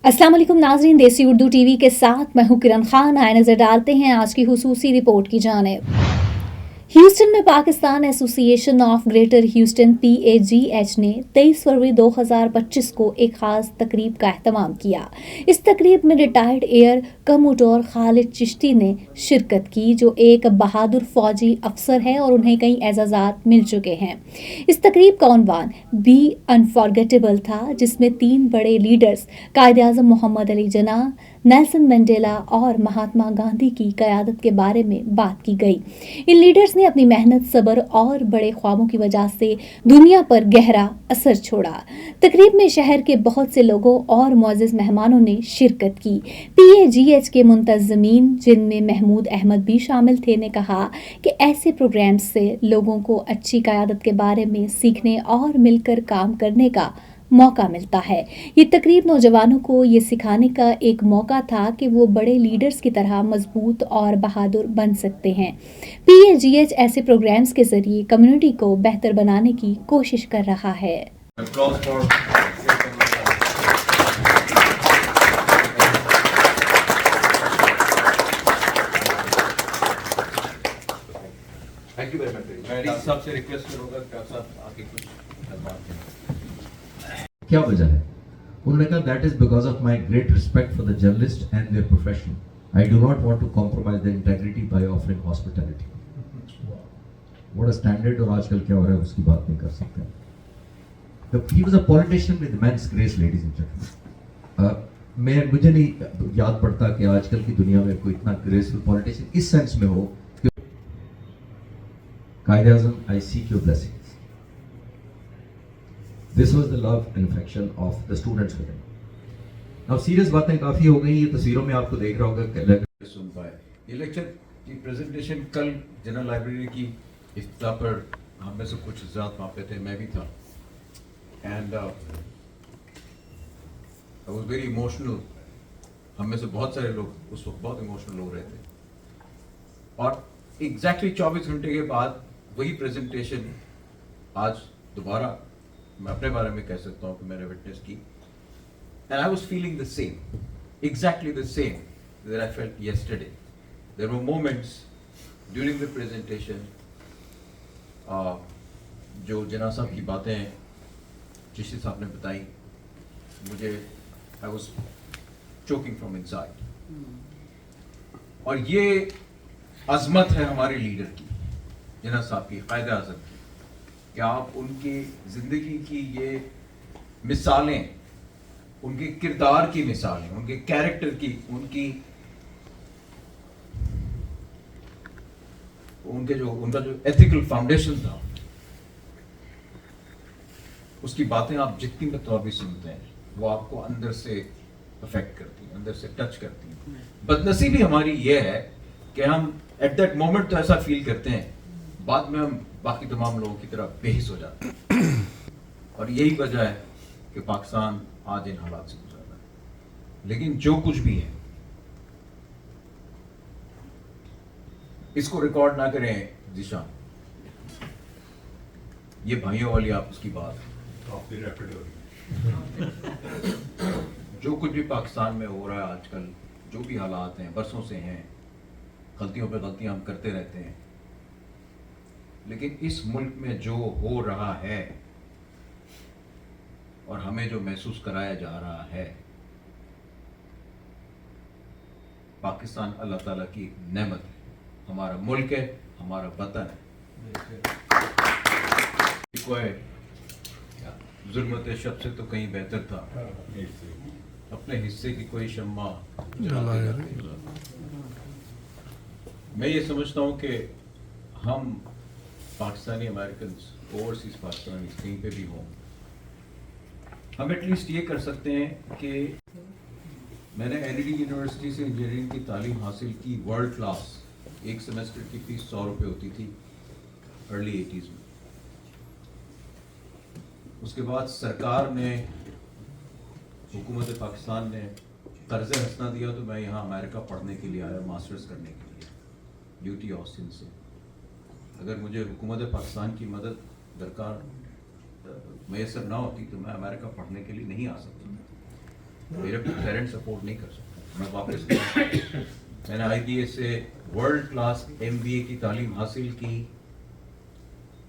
अस्सलाम वालेकुम नाज़रीन, देसी उर्दू टीवी के साथ मैं हूं किरण खान। आए नजर डालते हैं आज की हुसूसी रिपोर्ट की जानिब। ह्यूस्टन में Pakistan association of greater Houston PAGH ने 23 फरवरी 2025 को एक ख़ास तकरीब का एहतमाम किया। इस तकरीब में retired air commodore Khalid Chishti ने शिरकत की, जो एक बहादुर फौजी अफसर है और उन्हें कई एजाज़ात मिल चुके हैं। इस तकरीब का उन्वान बी अनफॉरगेटेबल था, जिसमें 3 बड़े लीडर्स कायद आज़म मोहम्मद अली जिन्नाह, नेल्सन मंडेला और महात्मा गांधी की क़यादत के बारे में बात की गई। इन लीडर्स ने अपनी मेहनत, सब्र और बड़े ख्वाबों की वजह से दुनिया पर गहरा असर छोड़ा। तकरीब में शहर के बहुत से लोगों और मुअज़्ज़िज़ मेहमानों ने शिरकत की। PAGH के मुंतज़मीन, जिनमें महमूद अहमद भी शामिल थे, ने कहा कि ऐसे प्रोग्राम्स से लोगों को अच्छी क़यादत के बारे में सीखने और मिलकर काम करने का मौका मिलता है। ये तकरीब नौजवानों को ये सिखाने का एक मौका था कि वो बड़े लीडर्स की तरह मजबूत और बहादुर बन सकते हैं। PAGH ऐसे प्रोग्राम्स के जरिए कम्युनिटी को बेहतर बनाने की कोशिश कर रहा है। Thank you very much. मैं सबसे रिक्वेस्ट करूंगा कि आप सब आके कुछ बात करें। क्या वजह है? उन्होंने कहा that is because of my great respect for the journalist and their profession. I do not want to compromise the integrity by offering hospitality. What a standard, और आजकल क्या हो रहा है उसकी बात नहीं कर सकते। He was a politician with immense grace, ladies and gentleman. मुझे नहीं याद पड़ता कि आजकल की दुनिया में कोई इतना ग्रेसफुल पॉलिटिशियन इस सेंस में हो कि Quaid-e-Azam, I seek your blessings. This was the love and affection of the students with him. अब सीरियस बातें काफ़ी हो गई, ये तस्वीरों में आपको देख रहा होगा। सुन पाए ये लेक्चर की प्रेजेंटेशन कल जनरल लाइब्रेरी की इफ्तिताह पर हम में से कुछ हज़रात वहाँ पे थे, मैं भी था, and I was very emotional. हम में से बहुत सारे लोग उस वक्त बहुत इमोशनल हो रहे थे, और एग्जैक्टली 24 घंटे के बाद वही प्रेजेंटेशन आज दोबारा मैं अपने बारे में कह सकता हूँ कि मैंने विटनेस की, and I was feeling the same, exactly the same that I felt yesterday. There were moments during the presentation, जो जिन्नाह साहब की बातें चिश्ती साहब ने बताई, मुझे I was choking from inside. और ये अजमत है हमारे लीडर की, जिन्नाह साहब की, कायद आज़म की, कि आप उनकी ज़िंदगी की ये मिसालें, उनके किरदार की मिसालें, उनके कैरेक्टर की, उनका जो एथिकल फाउंडेशन था, उसकी बातें आप जितनी मतलब भी सुनते हैं वो आपको अंदर से अफेक्ट करती हैं, अंदर से टच करती हैं। बदनसीबी हमारी ये है कि हम एट दैट मोमेंट तो ऐसा फील करते हैं, बाद में हम बाकी तमाम लोगों की तरह बेहिस हो जाते हैं। और यही वजह है कि पाकिस्तान आज इन हालात से गुजर रहा है। लेकिन जो कुछ भी है, इसको रिकॉर्ड ना करें दिशा, ये भाइयों वाली आप उसकी बात काफी रैपिड हो रही है। जो कुछ भी पाकिस्तान में हो रहा है आजकल, जो भी हालात हैं, बरसों से हैं, गलतियों पे गलतियां हम करते रहते हैं, लेकिन इस मुल्क में जो हो रहा है और हमें जो महसूस कराया जा रहा है, पाकिस्तान अल्लाह ताला की नेमत है, हमारा मुल्क है, हमारा वतन है। कोई जुल्मत शब से तो कहीं बेहतर था, अपने हिस्से की कोई शम्मा जलाते। मैं ये समझता हूँ कि हम पाकिस्तानी अमेरिकन, ओवरसीज पाकिस्तानी कहीं पे भी हों, हम एटलीस्ट ये कर सकते हैं कि मैंने NED यूनिवर्सिटी से इंजीनियरिंग की तालीम हासिल की, वर्ल्ड क्लास। एक सेमेस्टर की फीस 100 रुपये होती थी अर्ली 80s में। उसके बाद सरकार ने, हुकूमत पाकिस्तान ने कर्ज़े हंसना दिया, तो मैं यहाँ अमेरिका पढ़ने के लिए आया, मास्टर्स करने के लिए UT ऑस्टिन से। अगर मुझे हुकूमत पाकिस्तान की मदद दरकार मैसर ना होती तो मैं अमेरिका पढ़ने के लिए नहीं आ सकता था। میرے پیرنٹس افورڈ نہیں کر سکتے. میں واپس میں نے IBA سے ورلڈ کلاس MBA کی تعلیم حاصل کی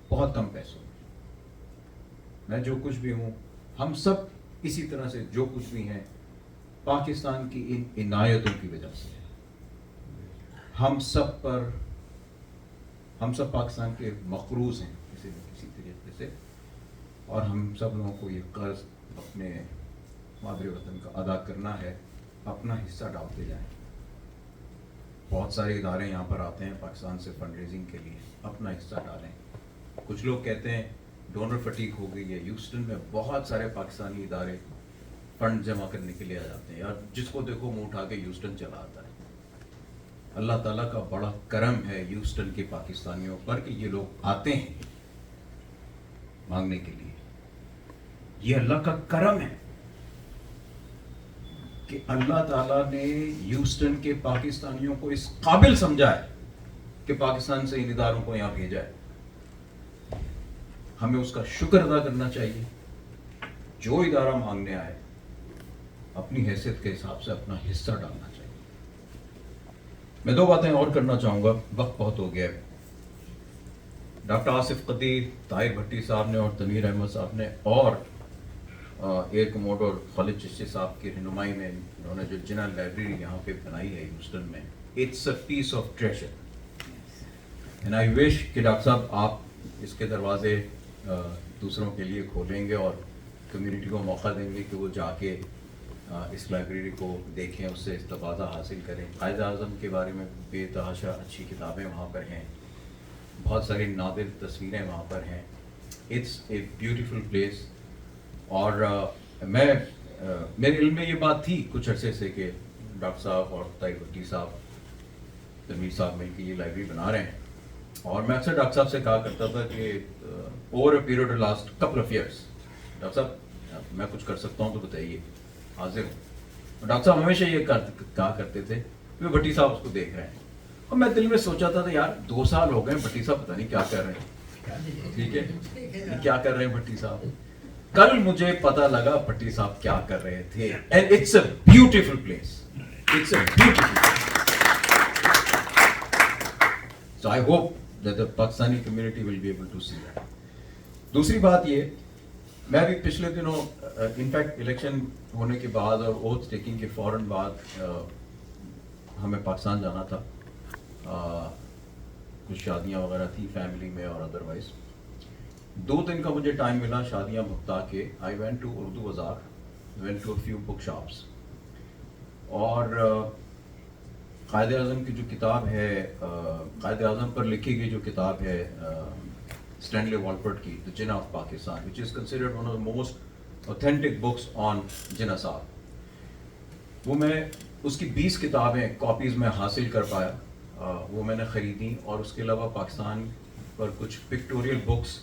بہت کم پیسوں میں. میں جو کچھ بھی ہوں, ہم سب اسی طرح سے جو کچھ بھی ہیں پاکستان کی ان عنایتوں کی وجہ سے. ہم سب پاکستان کے مقروض ہیں کسی نہ کسی طریقے سے, اور ہم سب لوگوں کو یہ قرض اپنے مادری وطن کا ادا کرنا ہے. اپنا حصہ ڈالتے جائیں. بہت سارے ادارے یہاں پر آتے ہیں پاکستان سے فنڈ ریزنگ کے لیے, اپنا حصہ ڈالیں. کچھ لوگ کہتے ہیں ڈونر فٹیگ ہو گئی ہے. ہیوسٹن میں بہت سارے پاکستانی ادارے فنڈ جمع کرنے کے لیے آ جاتے ہیں, اور جس کو دیکھو منہ اٹھا کے ہیوسٹن چلا آتا ہے. اللہ تعالیٰ کا بڑا کرم ہے ہیوسٹن کے پاکستانیوں پر کہ یہ لوگ آتے ہیں مانگنے کے لیے. یہ اللہ کا کرم ہے کہ اللہ تعالیٰ نے ہیوسٹن کے پاکستانیوں کو اس قابل سمجھا ہے کہ پاکستان سے ان اداروں کو یہاں بھیجا ہے. ہمیں اس کا شکر ادا کرنا چاہیے. جو ادارہ مانگنے آئے اپنی حیثیت کے حساب سے اپنا حصہ ڈالنا چاہیے. میں 2 باتیں اور کرنا چاہوں گا, وقت بہت ہو گیا ہے. ڈاکٹر آصف قدیر, طاہر بھٹی صاحب نے اور تنویر احمد صاحب نے اور ایئر کموڈور خالد چشتی صاحب کی رہنمائی میں انہوں نے جو جنہ لائبریری یہاں پہ بنائی ہے ہیوسٹن میں, it's a piece of treasure. And I wish کہ ڈاکٹر صاحب آپ اس کے دروازے دوسروں کے لیے کھولیں گے اور کمیونٹی کو موقع دیں گے کہ وہ جا کے اس لائبریری کو دیکھیں, اس سے استفادہ حاصل کریں. قائد اعظم کے بارے میں بے تحاشا اچھی کتابیں وہاں پر ہیں, بہت ساری نادر تصویریں وہاں پر ہیں. It's a beautiful place. اور میرے علم میں یہ بات تھی کچھ عرصے سے کہ ڈاکٹر صاحب اور طاہر بھٹی صاحب, تنویر صاحب مل کے یہ لائبریری بنا رہے ہیں. اور میں اکثر ڈاکٹر صاحب سے کہا کرتا تھا کہ over a period of last couple of years doctor صاحب میں کچھ کر سکتا ہوں تو بتائیے, حاضر ہوں. ڈاکٹر صاحب ہمیشہ یہ کہا کرتے تھے کہ بھٹی صاحب اس کو دیکھ رہے ہیں. اور میں دل میں سوچا تھا یار 2 سال ہو گئے بھٹی صاحب پتہ نہیں کیا کر رہے ہیں. ٹھیک ہے, کیا کر رہے ہیں بھٹی صاحب. کل مجھے پتا لگا بھٹی صاحب کیا کر رہے تھے. And it's a beautiful place, it's a beautiful place. So I hope that the Pakistani community will be able to see that. دوسری بات یہ, میں بھی پچھلے دنوں انفیکٹ الیکشن ہونے کے بعد اور اوتھ ٹیکنگ کے فوراً بعد ہمیں پاکستان جانا تھا. کچھ شادیاں وغیرہ تھی فیملی میں اور ادروائز. 2 دن کا مجھے ٹائم ملا شادیاں بھگتا کے. I went to اردو بازار, went to a few book shops, اور قائد اعظم کی جو کتاب ہے, قائد اعظم پر لکھی گئی جو کتاب ہے اسٹینلے والپرٹ کی, The Jinnah of Pakistan, which is considered one of the most authentic books on Jinnah صاحب, وہ میں اس کی 20 کتابیں کاپیز میں حاصل کر پایا. وہ میں نے خریدی, اور اس کے علاوہ پاکستان پر کچھ پکٹوریل بکس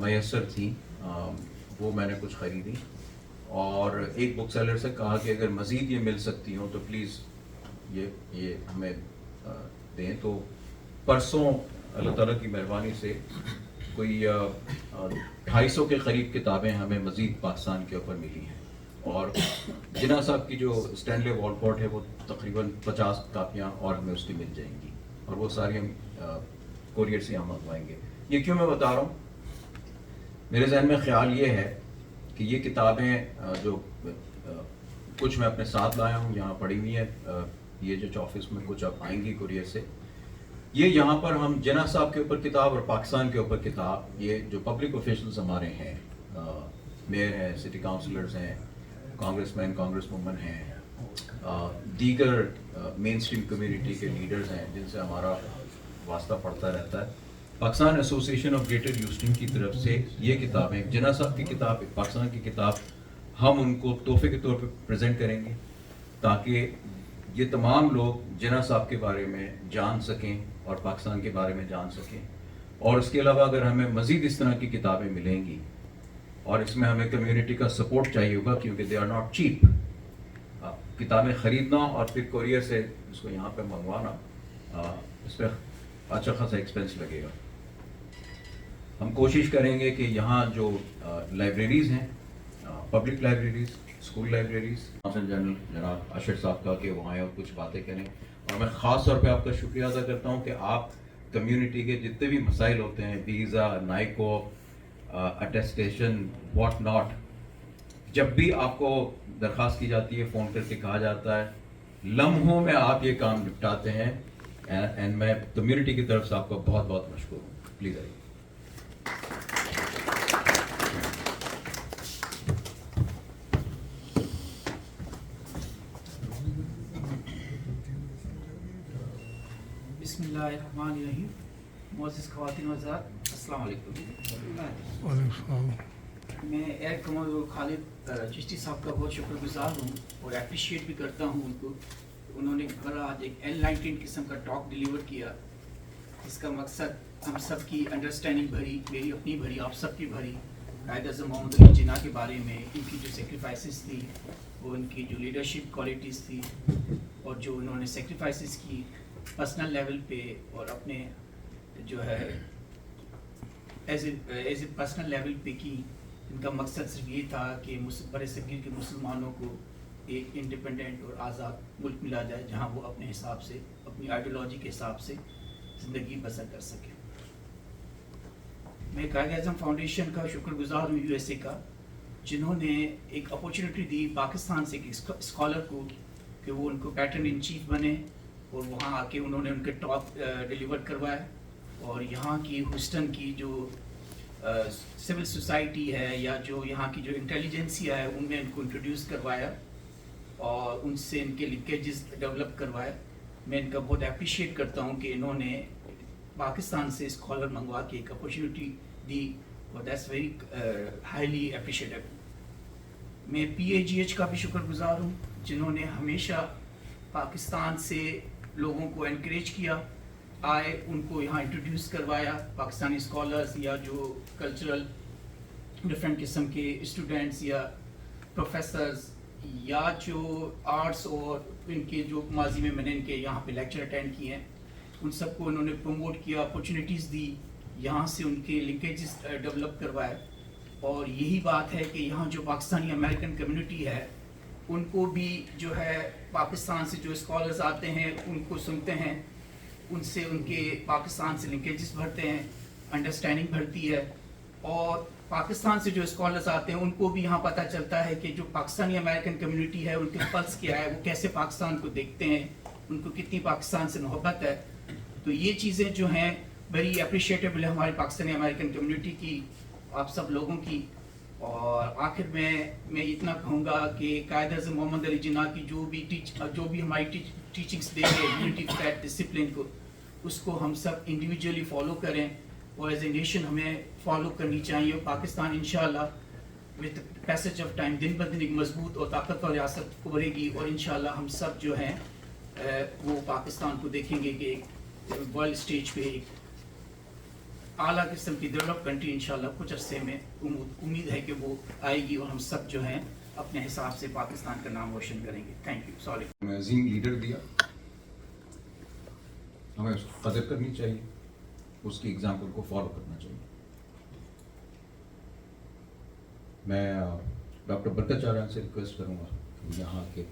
میسر تھیں, وہ میں نے کچھ خریدی. اور ایک بک سیلر سے کہا کہ اگر مزید یہ مل سکتی ہوں تو پلیز یہ ہمیں دیں. تو پرسوں اللہ تعالیٰ کی مہربانی سے کوئی 250 کے قریب کتابیں ہمیں مزید پاکستان کے اوپر ملی ہیں. اور جناح صاحب کی جو اسٹینلے والپورٹ ہے وہ تقریباً 50 کاپیاں اور ہمیں اس کی مل جائیں گی, اور وہ ساری ہم کوریئر سے ہم منگوائیں گے. یہ کیوں میں بتا رہا ہوں, میرے ذہن میں خیال یہ ہے کہ یہ کتابیں جو کچھ میں اپنے ساتھ لایا ہوں یہاں پڑھی ہوئی ہیں, یہ جو آفس میں کچھ اب آئیں گی کوریئر سے, یہ یہاں پر ہم جناح صاحب کے اوپر کتاب اور پاکستان کے اوپر کتاب, یہ جو پبلک آفیشلز ہمارے ہیں, میئر ہیں, سٹی کاؤنسلرز ہیں, کانگریس مین کانگریس وومن ہیں, دیگر مین اسٹریم کمیونٹی کے لیڈرز ہیں جن سے ہمارا واسطہ پڑتا رہتا ہے. پاکستان ایسوسی ایشن آف گریٹر ہیوسٹن کی طرف سے یہ کتابیں, جناح صاحب کی کتاب, پاکستان کی کتاب, ہم ان کو تحفے کے طور پہ پریزنٹ کریں گے تاکہ یہ تمام لوگ جناح صاحب کے بارے میں جان سکیں اور پاکستان کے بارے میں جان سکیں. اور اس کے علاوہ اگر ہمیں مزید اس طرح کی کتابیں ملیں گی, اور اس میں ہمیں کمیونٹی کا سپورٹ چاہیے ہوگا کیونکہ دے آر ناٹ چیپ. کتابیں خریدنا اور پھر کوریئر سے اس کو یہاں پہ منگوانا, اس پہ اچھا خاصا ایکسپینس لگے گا. ہم کوشش کریں گے کہ یہاں جو لائبریریز ہیں, public libraries, school libraries, consul general जनाब अशर साहब का कि वो आए और कुछ बातें करें, और मैं ख़ास तौर पे आपका शुक्रिया अदा करता हूँ कि आप कम्युनिटी के जितने भी मसाइल होते हैं, visa, Naiko, attestation, what not, जब भी आपको दरख्वास्त की जाती है, फ़ोन करके कहा जाता है, लम्हों में आप ये काम निपटाते हैं, एंड मैं कम्युनिटी की तरफ से आपका बहुत बहुत मशकूर हूँ। प्लीज़ आइए। बिस्मिल्लाहिर्रहमानिर्रहीम। मोअज़्ज़िज़ ख़वातीन व हज़रात, अस्सलाम वालेकुम। मैं एयर कमांडर खालिद चिश्ती साहब का बहुत शुक्रगुज़ार हूँ और अप्रिशिएट भी करता हूँ उनको। उन्होंने बड़ा आज एक L19 किस्म का टॉक डिलीवर किया, जिसका मकसद हम सब की अंडरस्टैंडिंग भरी, मेरी अपनी भरी, आप सब की भरी, कायद-ए-आज़म मोहम्मद अली जिन्ना के बारे में, इनकी जो सेक्रीफाइसेस थी, वो इनकी जो लीडरशिप क्वालिटीज़ थी, और जो उन्होंने सेक्रीफाइसेस की पर्सनल लेवल पे और अपने जो है एज ए पर्सनल लेवल पे की। इनका मकसद सिर्फ ये था कि बड़े सगीर के मुसलमानों को एक इंडिपेंडेंट और आज़ाद मुल्क मिला जाए, जहाँ वो अपने हिसाब से, अपनी आइडियोलॉजी के हिसाब से ज़िंदगी बसर कर सकें। मैं कायद-ए-आज़म फाउंडेशन का शुक्रगुज़ार हूँ, USA का, जिन्होंने एक अपॉर्चुनिटी दी पाकिस्तान से एक स्कॉलर को कि वो उनको पैटर्न इन चीफ बने, और वहाँ आके उन्होंने उनके टॉक डिलीवर करवाया, और यहाँ की ह्यूस्टन की जो सिविल सोसाइटी है या जो यहाँ की जो इंटेलिजेंसिया है, उनमें इनको इंट्रोड्यूस करवाया और उनसे इनके लिंकेजेस डेवलप करवाया। मैं इनका बहुत अप्रिशिएट करता हूँ कि इन्होंने पाकिस्तान से स्कॉलर मंगवा के एक अपॉर्चुनिटी दी, और दैट्स वेरी हाईली अप्रिशिएटेड। मैं PAGH का भी शुक्रगुज़ार हूँ, जिन्होंने हमेशा पाकिस्तान से लोगों को एनकरेज किया, आए, उनको यहाँ इंट्रोड्यूस करवाया, पाकिस्तानी स्कॉलर्स या जो कल्चरल डिफरेंट किस्म के स्टूडेंट्स या प्रोफेसर्स या जो आर्ट्स और इनके जो माजी में मैंने इनके यहाँ पे लेक्चर अटेंड किए हैं, उन सबको उन्होंने प्रमोट किया, अपॉर्चुनिटीज़ दी, यहाँ से उनके लिंकेजेस डेवलप करवाए। और यही बात है कि यहाँ जो पाकिस्तानी अमेरिकन कम्युनिटी है, उनको भी जो है पाकिस्तान से जो स्कॉलर्स आते हैं उनको सुनते हैं, उनसे उनके पाकिस्तान से लिंकेजेस भरते हैं, अंडरस्टैंडिंग बढ़ती है, और पाकिस्तान से जो स्कॉलर्स आते हैं उनको भी यहाँ पता चलता है कि जो पाकिस्तानी अमेरिकन कम्युनिटी है उनके पल्स क्या है, वो कैसे पाकिस्तान को देखते हैं, उनको कितनी पाकिस्तान से मोहब्बत है। तो ये चीज़ें जो हैं वेरी अप्रिशिएटेबल है हमारी पाकिस्तानी अमेरिकन कम्युनिटी की, आप सब लोगों की। और आखिर में मैं इतना कहूँगा कि कायद-ए-आज़म मोहम्मद अली जिन्ना की जो भी हमारी टीचिंग्स दे रहे हैं यूनिटी फैट डिसिप्लिन को, उसको हम सब इंडिविजुअली फॉलो करें, और एज ए नेशन हमें फॉलो करनी चाहिए। पाकिस्तान इंशाल्लाह विद पैसेज ऑफ टाइम दिन ब दिन एक मजबूत और ताकतवर रियासत उभरेगी, और इंशाल्लाह हम सब जो हैं वो पाकिस्तान को देखेंगे कि एक वर्ल्ड स्टेज पे एक आला किस्म की डेवलप कंट्री इंशाल्लाह कुछ अरसे में उम्मीद है कि वो आएगी, और हम सब जो हैं अपने हिसाब से पाकिस्तान का नाम रोशन करेंगे। Thank you. सॉरी। हमें अजीम लीडर दिया, हमें उसको कदर करनी चाहिए, उसकी एग्जाम्पल को फॉलो करना चाहिए। मैं डॉक्टर बरकत चारान से रिक्वेस्ट करूँगा यहाँ के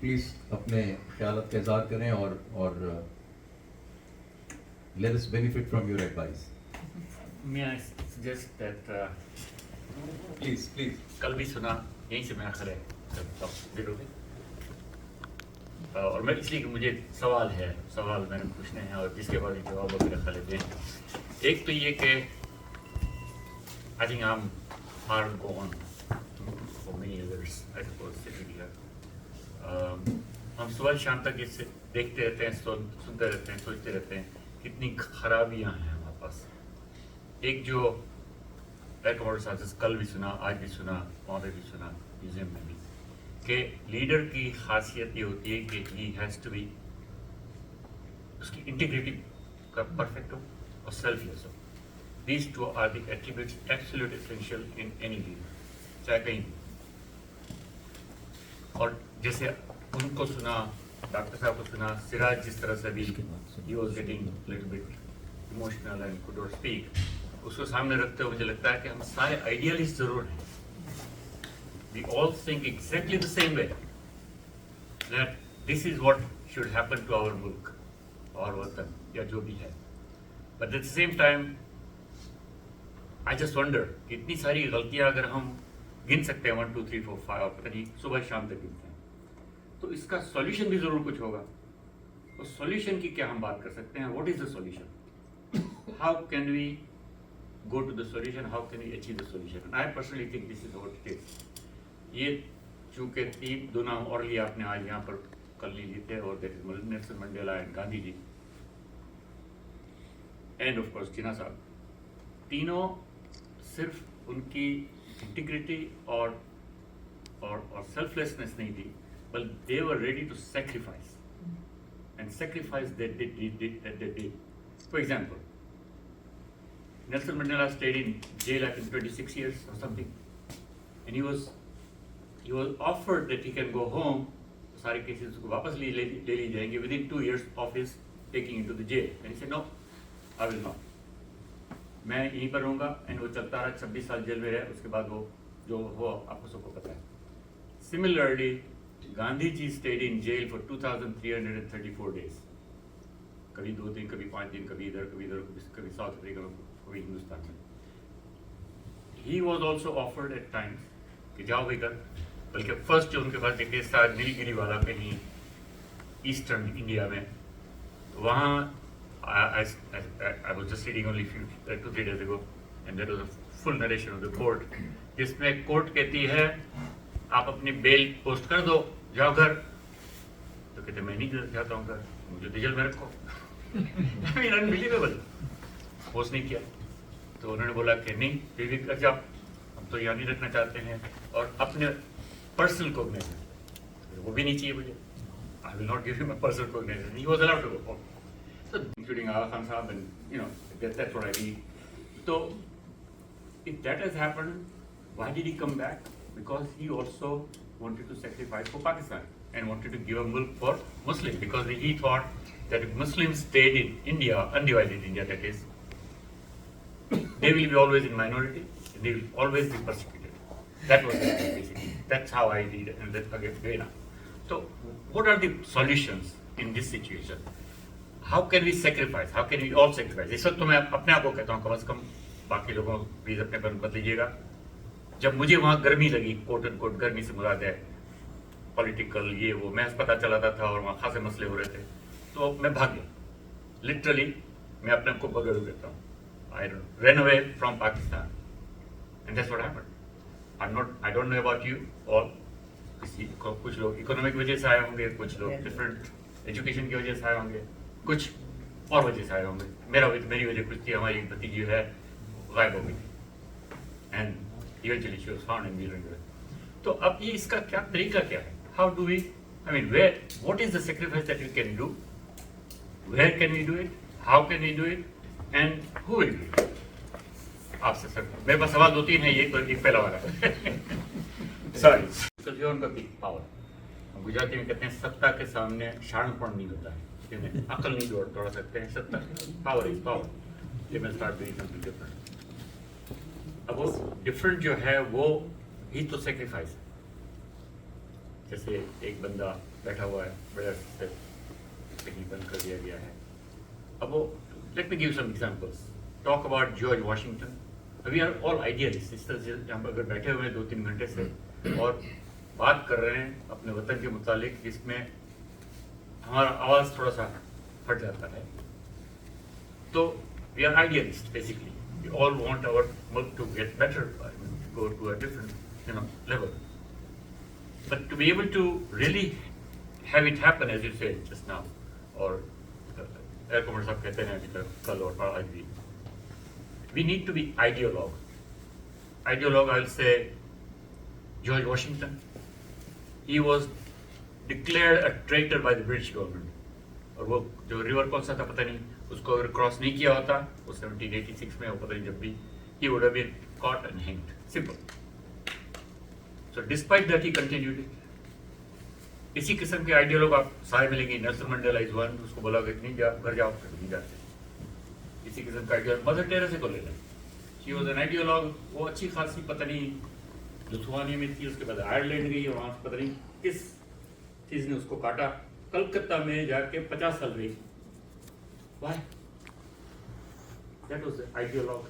प्लीज़ अपने ख्यालात का इज़हार करें और let us benefit from your advice. May I suggest that Please. कल भी सुना, यहीं से मेरा खरे जरूरी, और मैं इसलिए कि मुझे सवाल मैंने पूछने हैं और जिसके बाद जवाब मेरा खले दें। एक तो ये कि I think I'm hard to go on for many others, I suppose, sitting here. हम सुबह शाम तक इससे देखते रहते हैं, सुनते रहते हैं, सोचते रहते हैं कितनी खराबियां हैं हमारे पास। एक जो कल भी सुना, आज भी सुना, वहाँ भी सुना, म्यूजियम में भी, कि लीडर की खासियत ये होती है कि ही हैज़ टू बी, उसकी इंटीग्रिटी का परफेक्ट हो और सेल्फलेस हो। These two are the attributes absolute essential in any leader, चाहे कहीं भी। और जैसे उनको सुना, डॉक्टर साहब को सुना, सिराज जिस तरह से भी he was getting little bit emotional and could not speak, उसको सामने रखते हुए मुझे लगता है कि हम सारे आइडियलिस्ट ज़रूर हैं, we all think exactly the same way, that this is what should happen to our mulk, our watan, ya jo bhi hai. But at the same time, I just wonder कि इतनी सारी गलतियां अगर हम गिन सकते हैं 1 2 3 4 5 और पता नहीं सुबह शाम तक गिनते हैं, तो इसका सॉल्यूशन भी जरूर कुछ होगा. तो सॉल्यूशन की क्या हम बात कर सकते हैं? What is the solution? How can we go to the solution? How can we achieve the solution? And I personally think this is what it is. ये चूँकि 3 दो नाम और लिए आपने आज यहाँ पर कल ले लिए थे, और that is Nelson Mandela and Gandhi ji and of course Jinnah साहब, तीनों सिर्फ उनकी इंटीग्रिटी और सेल्फलेसनेस नहीं थी, बल्कि they were ready to sacrifice, and sacrifice that they did. For example, Nelson Mandela stayed in jail, I think 26 years or something, and he was offered that he can go home. सारे cases को वापस ले ली जाएंगे within 2 years of his taking into the jail, and he said no, I will not. मैं यहीं पर रहूँगा. And वो चलता रहा, 26 साल जेल में रहे. उसके बाद वो जो हो आपको सबको पता है. Similarly, Gandhi ji stayed in jail for 2,334 days. कभी 2 दिन, कभी 5 दिन, कभी इधर, कभी साउथ अफ्रीका में, कभी हिंदुस्तान में. He was also offered at times कि जाओ भाई कर. बल्कि फर्स्ट जो उनके पास एक था नीलगिरी वाला कहीं ईस्टर्न इंडिया में, वहाँ I was just reading only 2-3 days ago, and there was a full narration of the court, जिसमें कोर्ट कहती है आप अपनी बेल पोस्ट कर दो, जाओ घर. तो कहते मैं नहीं जाता हूँ घर, मुझे जेल में रखो. I mean, unbelievable. पोस्ट नहीं किया. तो उन्होंने बोला कि नहीं, फिर भी कर जाओ, हम तो यहाँ नहीं रखना चाहते हैं. और अपने पर्सनल कोग्निशन वो भी नहीं चाहिए मुझे. I will not give him a personal cognizance. He was allowed to go home. So, including Aga Khan Sahab, and that's what I read. So, if that has happened, why did he come back? Because he also wanted to sacrifice for Pakistan and wanted to give a mulk for Muslims, because he thought that if Muslims stayed in India, undivided India that is, they will be always in minority, and they will always be persecuted. That was it, basically. That's how I read it, and that's again. So, what are the solutions in this situation? How can we sacrifice? How can we all sacrifice? इस वक्त तो मैं अपने आप को कहता हूँ, कम से कम बाकी लोगों को प्लीज अपने पर मत लीजिएगा. जब मुझे वहाँ गर्मी लगी, कोट एंड कोट गर्मी से मुराद है पॉलिटिकल ये वो, मैं पता चलाता था और वहाँ खासे मसले हो रहे थे, तो मैं भाग गया. लिटरली मैं अपने आप को बगड़ देता हूँ. I ran away from Pakistan, and that's what happened. I don't know about you all. कुछ लोग इकोनॉमिक वजह से आए होंगे, कुछ लोग डिफरेंट एजुकेशन की वजह से आए होंगे, कुछ और वजह से आए होंगे. मेरी वजह कुछ थी. हमारी भतीजी है गायब हो गई थी, and eventually she was found and we remember. तो अब ये इसका क्या तरीका क्या है? How do we, I mean where, what is the sacrifice that we can do, where can we do it, how can we do it, and who will do it? आपसे sir मेरे पास सवाल 2-3 है. ये एक पहला वाला सॉरी. तो जो उनका बिग पावर, गुजराती में कहते हैं सत्ता के सामने शाणपण नहीं होता है, अकल नहीं दौड़ा सकते हैं. सत्ता पावर इज पावर. ये मैं स्टार्ट डूइंग समथिंग डिफरेंट. अब वो डिफरेंट जो है वो ही तो सेक्रीफाइस है. जैसे एक बंदा बैठा हुआ है, बड़े से कहीं बंद कर दिया गया है. अब वो, let me give some examples. Talk about George Washington. We are all idealist. इस तरह से हम अगर बैठे हुए हैं 2-3 घंटे से और बात कर रहे हैं अपने वतन के मुतालिक, जिसमें हमारा आवाज़ थोड़ा सा फट जाता है, तो we are idealist basically. We all want our मुल्क to get better, go to a different level. But to be able to really have it happen, as you said just now, or Air Commander साहब कहते हैं कल और आज भी, we need to be ideologue. Ideologue, I'll say George Washington. He was declared a traitor by the British government. और वो जो रिवर कौन सा था पता नहीं, उसको अगर क्रॉस नहीं किया होता वो 1786 में, वो पता नहीं जब भी, he would have been caught and hanged. Simple. So despite that he continued it. इसी किस्म के आइडियोलॉग आप सारे मिलेंगे. Nelson Mandela is one. उसको बोला कि नहीं जा, घर जाओ, नहीं जाते. इसी किस्म का आइडियोलॉग मदर टेरेसा को ले लें. She was an ideologue. वो अच्छी खासी पता नहीं लिथुआनिया में थी, उसके बाद आयरलैंड गई, वहाँ से पता नहीं किस चीज़ ने उसको काटा, कलकत्ता में जाके 50 साल रही। Why? That was the ideologue.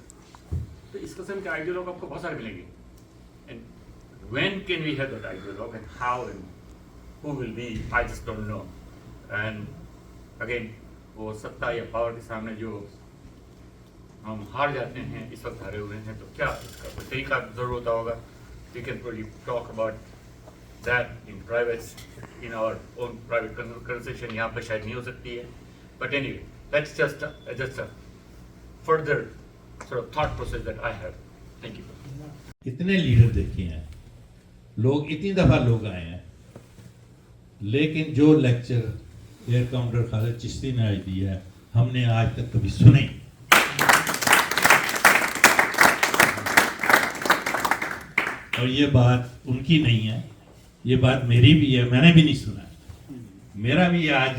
तो इस किस्म के आइडियोलॉग आपको बहुत सारे मिलेंगे। And when can we have that ideologue and how and who will be, I just don't know. And again, वो सत्ता या पावर के सामने जो हम हार जाते हैं, इस वक्त हारे हुए हैं, तो क्या इसका कोई तरीका ज़रूर होता होगा। We can probably talk about that in private, in our own private conversation. यहाँ पे शायद नहीं हो सकती है, but anyway, that's just a further sort of thought process that I have. Thank you. इतने लीडर देखे हैं लोग, इतनी दफा लोग आए हैं, लेकिन जो lecture air commander Khalid Chishti ने आज दिया है, हमने आज तक कभी सुनी। और ये बात उनकी नहीं है, ये बात मेरी भी है, मैंने भी नहीं सुना। मेरा भी आज,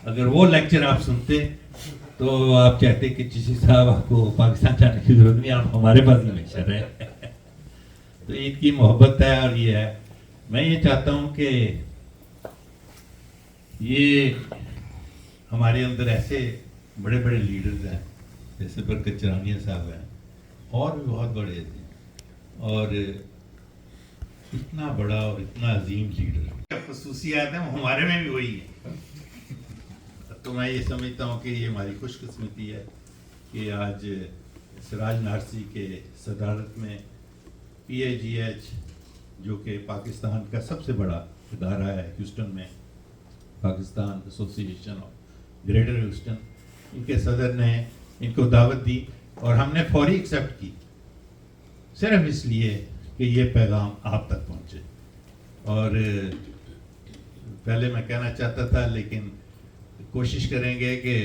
अगर वो लेक्चर आप सुनते तो आप चाहते कि चिश्ती साहब आपको पाकिस्तान जाने की जरूरत नहीं, आप हमारे पास ही हमेशा रहे। तो इनकी मोहब्बत है और ये है। मैं ये चाहता हूँ कि ये हमारे अंदर ऐसे बड़े बड़े लीडर्स हैं, जैसे बरकत चरानिया साहब हैं, और भी बहुत बड़े थे, और इतना बड़ा और इतना अजीम लीडर खसूसियात हैं, हमारे में भी वही है। तो मैं ये समझता हूँ कि ये हमारी खुशकिस्मती है कि आज सिराज नारसी के सदारत में PAGH, जो कि पाकिस्तान का सबसे बड़ा इदारा है ह्यूस्टन में, Pakistan association of greater Houston, इनके सदर ने इनको दावत दी और हमने फौरी एक्सेप्ट की, सिर्फ इसलिए कि ये पैगाम आप तक पहुँचे। और पहले मैं कहना चाहता था, लेकिन कोशिश करेंगे कि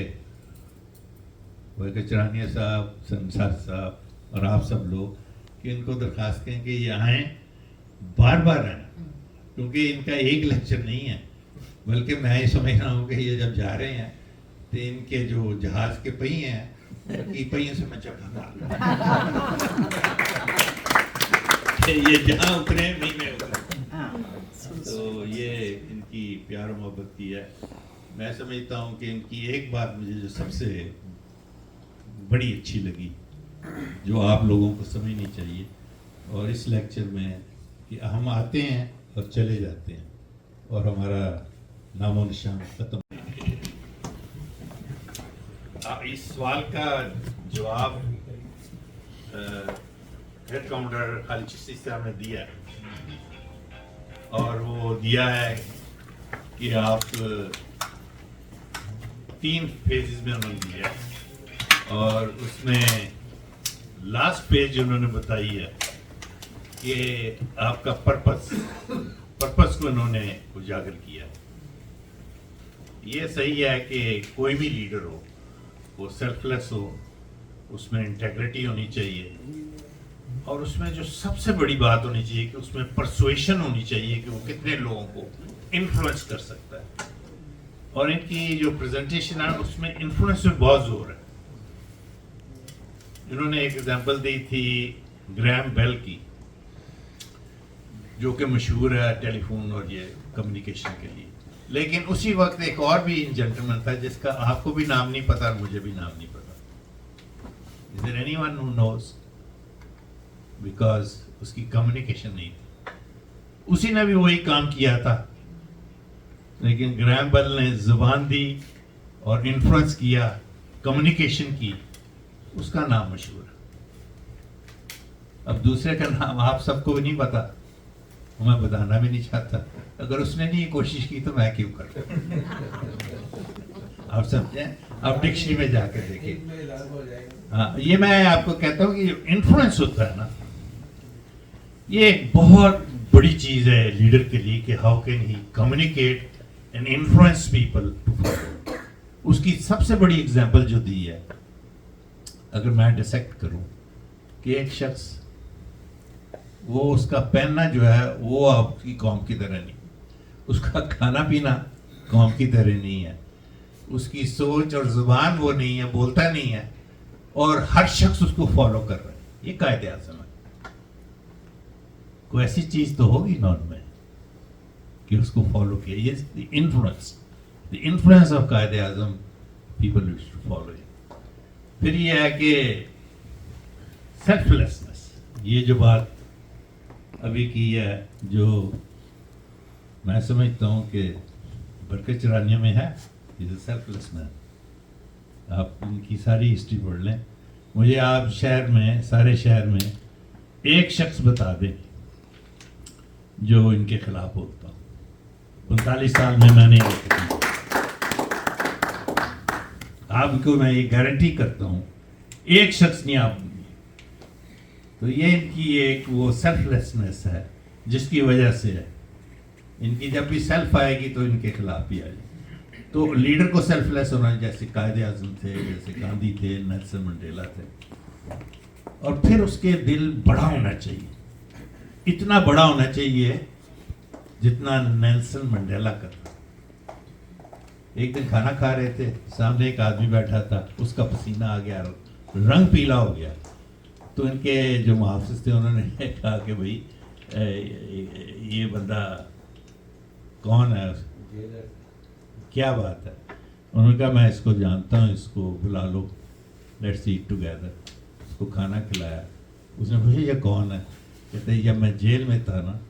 बरकत चरानिया साहब, संसार साहब और आप सब लोग कि इनको दरख्वास्त करें कि ये आएँ, बार बार आएँ, क्योंकि इनका एक लेक्चर नहीं है, बल्कि मैं ये समझ रहा हूँ कि ये जब जा रहे हैं तो इनके जो जहाज के पहिए हैं, ई पहियों से मैं चक्का मार ये जहाँ उतरे नहीं मैं उतरे। तो ये इनकी प्यार और मोहब्बत की है। मैं समझता हूँ कि इनकी एक बात मुझे जो सबसे बड़ी अच्छी लगी, जो आप लोगों को समझनी चाहिए, और इस लेक्चर में कि हम आते हैं और चले जाते हैं और हमारा नामो निशान खत्म। इस सवाल का जवाब हेड कमांडर खालिद चिश्ती साहब ने दिया, और वो दिया है कि आप 3 फेजेस में उन्होंने दिया है, और उसमें लास्ट पेज उन्होंने बताई है कि आपका पर्पस को उन्होंने उजागर किया। ये सही है कि कोई भी लीडर हो वो सेल्फलेस हो, उसमें इंटेग्रिटी होनी चाहिए, और उसमें जो सबसे बड़ी बात होनी चाहिए कि उसमें परसुएशन होनी चाहिए कि वो कितने लोगों को इन्फ्लुएंस कर सकता है। और इनकी जो प्रेजेंटेशन है उसमें इन्फ्लुएंस में बहुत जोर है। इन्होंने एक एग्जांपल दी थी ग्रैम बेल की, जो कि मशहूर है टेलीफोन और ये कम्युनिकेशन के लिए, लेकिन उसी वक्त एक और भी जेंटलमैन था जिसका आपको भी नाम नहीं पता और मुझे भी नाम नहीं पता। Is there anyone who knows? Because उसकी कम्युनिकेशन नहीं थी। उसी ने भी वही काम किया था, लेकिन ग्रैम बेल ने जुबान दी और इन्फ्लुएंस किया, कम्युनिकेशन की, उसका नाम मशहूर है। अब दूसरे का नाम आप सबको भी नहीं पता, मैं बताना भी नहीं चाहता। अगर उसने नहीं कोशिश की तो मैं क्यों करूं? आप समझे? आप डिक्शनरी में जाकर देखिए। हाँ, ये मैं आपको कहता हूँ कि जो इन्फ्लुएंस होता है ना, ये एक बहुत बड़ी चीज है लीडर के लिए कि how can he communicate and influence people to follow. उसकी सबसे बड़ी एग्जांपल जो दी है, अगर मैं डिसेक्ट करूं कि एक शख्स, वो उसका पहनना जो है वो आपकी कौम की तरह नहीं, उसका खाना पीना कौम की तरह नहीं है, उसकी सोच और जुबान वो नहीं है, बोलता नहीं है, और हर शख्स उसको फॉलो कर रहा है। ये कायदे आज़म है। कोई ऐसी चीज़ तो होगी ना उनमें कि उसको फॉलो किया. ये the influence of Quaid-e-Azam people used to follow it. फिर ये है कि सेल्फलेसनेस, ये जो बात अभी की है, जो मैं समझता हूँ कि बरकत चरानियों में है, इज सेल्फलेस मैन. आप उनकी सारी हिस्ट्री पढ़ लें. मुझे आप शहर में, सारे शहर में एक शख्स बता दें जो इनके खिलाफ होता हो. 45 साल में मैंने आपको मैं ये गारंटी करता हूँ, एक शख्स नहीं आप. तो ये इनकी एक वो सेल्फलेसनेस है जिसकी वजह से है. इनकी जब भी सेल्फ आएगी तो इनके खिलाफ भी आएगी. तो लीडर को सेल्फलेस होना, जैसे कायदे आज़म थे, जैसे गांधी थे, नेल्सन मंडेला थे. और फिर उसके दिल बड़ा होना चाहिए, इतना बड़ा होना चाहिए जितना नेल्सन मंडेला का था. एक दिन खाना खा रहे थे, सामने एक आदमी बैठा था, उसका पसीना आ गया, रंग पीला हो गया. तो इनके जो मुहाफिज थे उन्होंने कहा कि भाई ये बंदा कौन है, क्या बात है. उन्होंने कहा मैं इसको जानता हूँ, इसको बुला लो, लेट्स ईट टुगेदर. उसको खाना खिलाया. उसने पूछा ये कौन है. कहते जब मैं जेल में था ना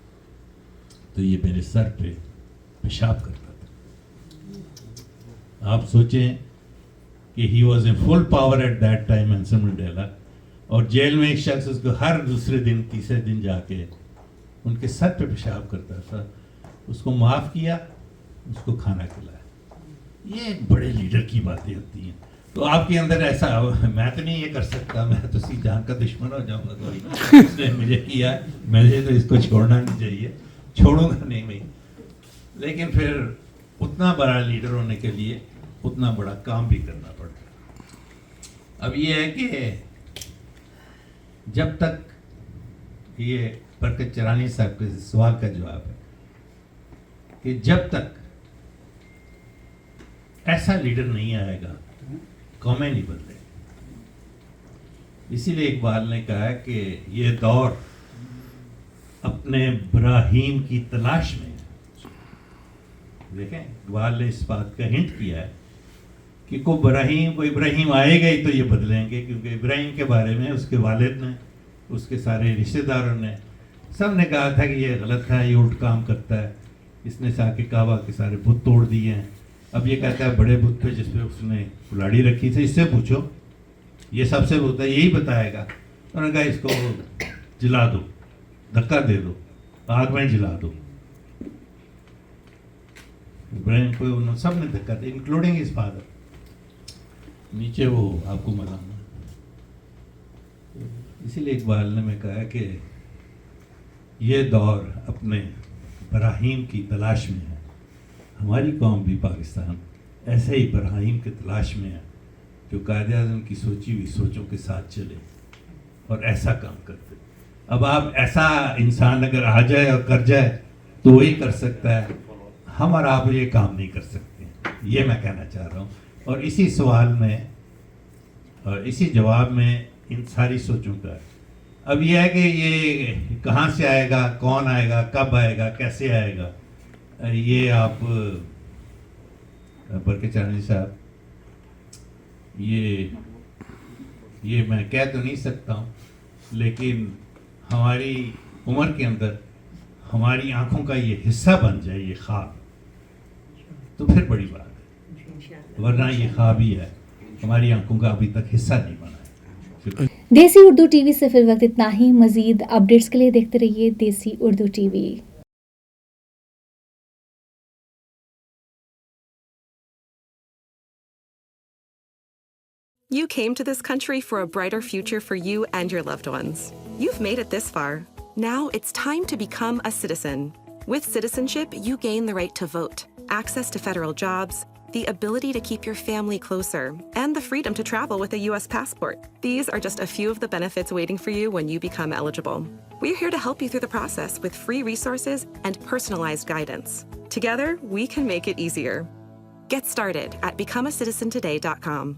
तो ये मेरे सर पे पेशाब करता था. आप सोचें कि he was in full power at that time, Nelson Mandela. और जेल में एक शख्स उसको हर दूसरे दिन, तीसरे दिन जाके उनके सर पे पेशाब करता था. उसको माफ़ किया, उसको खाना खिलाया. ये बड़े लीडर की बातें होती हैं. तो आपके अंदर ऐसा, मैं तो नहीं ये कर सकता, मैं तो सी जान का दुश्मन हो जाऊंगा. तो इसने मुझे किया, मुझे तो इसको छोड़ना नहीं चाहिए, छोड़ूंगा नहीं मैं. लेकिन फिर उतना बड़ा लीडर होने के लिए उतना बड़ा काम भी करना पड़ता है. अब ये है कि जब तक, ये बरकत चरानी साहब के सवाल का जवाब है कि जब तक ऐसा लीडर नहीं आएगा कौमें नहीं बदलेगी. इसीलिए इकबाल ने कहा है कि ये दौर अपने इब्राहिम की तलाश में है. देखें, इकबाल ने इस बात का हिंट किया है कि कोई इब्राहिम आएगा ही तो ये बदलेंगे. क्योंकि इब्राहिम के बारे में उसके वालिद ने, उसके सारे रिश्तेदारों ने, सब ने कहा था कि ये गलत है, ये उल्ट काम करता है, इसने जाके काबा के सारे बुत तोड़ दिए हैं. अब ये कहता है बड़े बुत पे जिस पे उसने कुल्हाड़ी रखी थी, इससे पूछो, ये सबसे होता है, यही बताएगा. उन्होंने कहा इसको जला दो, धक्का दे दो, आग में जला दो. इब्राहिम को उन्होंने सब ने धक्का दिया, इंक्लूडिंग हिज फादर. नीचे वो आपको मलाम. इसीलिए इकबाल ने मैं कहा कि ये दौर अपने इब्राहिम की तलाश में है. हमारी कौम भी, पाकिस्तान, ऐसे ही इब्राहिम की तलाश में है जो कायदे आज़म की सोची हुई सोचों के साथ चले और ऐसा काम करते. अब आप ऐसा इंसान अगर आ जाए और कर जाए तो वही कर सकता है. हम और आप ये काम नहीं कर सकते, ये मैं कहना चाह रहा हूँ. और इसी सवाल में और इसी जवाब में इन सारी सोचों का अब यह है कि ये कहाँ से आएगा, कौन आएगा, कब आएगा, कैसे आएगा, ये आप बरकत चरानी साहब, ये मैं कह तो नहीं सकता हूँ. लेकिन हमारी उम्र के अंदर हमारी आंखों का ये हिस्सा बन जाए ये ख्वाब, तो फिर बड़ी बात है. वरना ये ख्वाब ही है, हमारी आंखों का अभी तक हिस्सा नहीं बना है. देसी उर्दू टीवी से फिर वक्त इतना ही. मजीद अपडेट्स के लिए देखते रहिए देसी Urdu TV. You came to this country for a brighter future for you and your loved ones. You've made it this far. Now it's time to become a citizen. With citizenship, you gain the right to vote, access to federal jobs, the ability to keep your family closer, and the freedom to travel with a U.S. passport. These are just a few of the benefits waiting for you when you become eligible. We're here to help you through the process with free resources and personalized guidance. Together, we can make it easier. Get started at becomeacitizentoday.com.